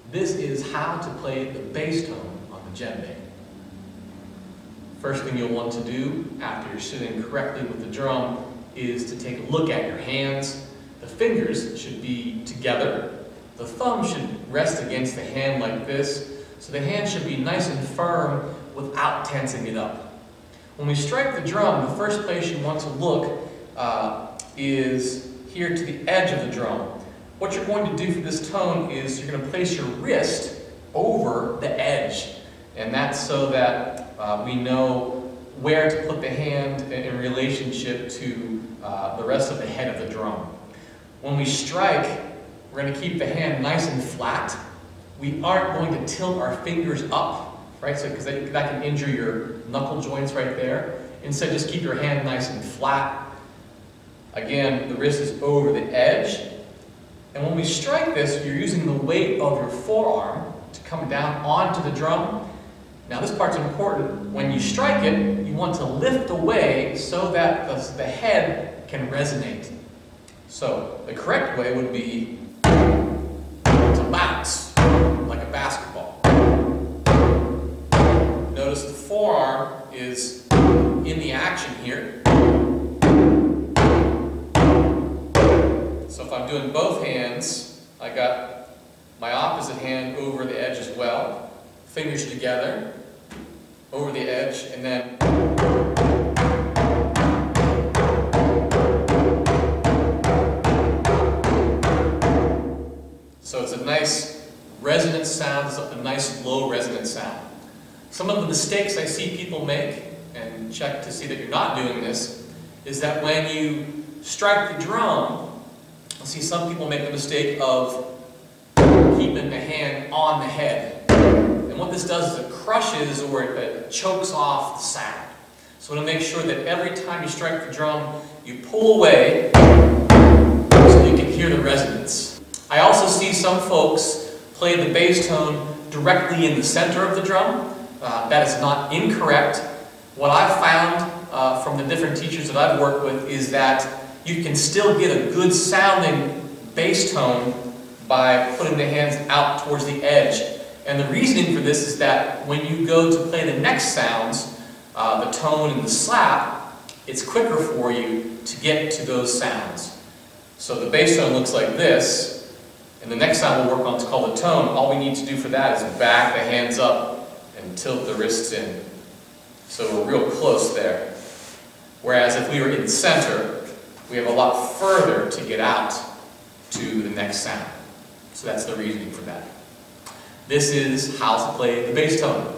This is how to play the bass tone on the djembe. First thing you'll want to do after you're sitting correctly with the drum is to take a look at your hands. The fingers should be together. The thumb should rest against the hand like this, so the hand should be nice and firm without tensing it up. When we strike the drum, the first place you want to look is here to the edge of the drum. What you're going to do for this tone is you're going to place your wrist over the edge, and that's so that we know where to put the hand in relationship to the rest of the head of the drum. When we strike, we're going to keep the hand nice and flat. We aren't going to tilt our fingers up, right? So because that can injure your knuckle joints right there. Instead, just keep your hand nice and flat. Again, the wrist is over the edge. And when we strike this, you're using the weight of your forearm to come down onto the drum. Now this part's important. When you strike it, you want to lift away so that the head can resonate. So the correct way would be to bounce, like a basketball. Notice the forearm is in the action here. So if I'm doing both hands, I got my opposite hand over the edge as well. Fingers together, over the edge, and then so it's a nice resonant sound, it's a nice low resonant sound. Some of the mistakes I see people make, and check to see that you're not doing this, is that when you strike the drum, I see some people make the mistake of keeping the hand on the head. And what this does is it crushes or it chokes off the sound. So I want to make sure that every time you strike the drum, you pull away so you can hear the resonance. I also see some folks play the bass tone directly in the center of the drum. That is not incorrect. What I've found from the different teachers that I've worked with is that you can still get a good sounding bass tone by putting the hands out towards the edge. And the reasoning for this is that when you go to play the next sounds, the tone and the slap, it's quicker for you to get to those sounds. So the bass tone looks like this, and the next sound we'll work on is called the tone. All we need to do for that is back the hands up and tilt the wrists in. So we're real close there. Whereas if we were in the center, we have a lot further to get out to the next sound. So that's the reasoning for that. This is how to play the bass tone.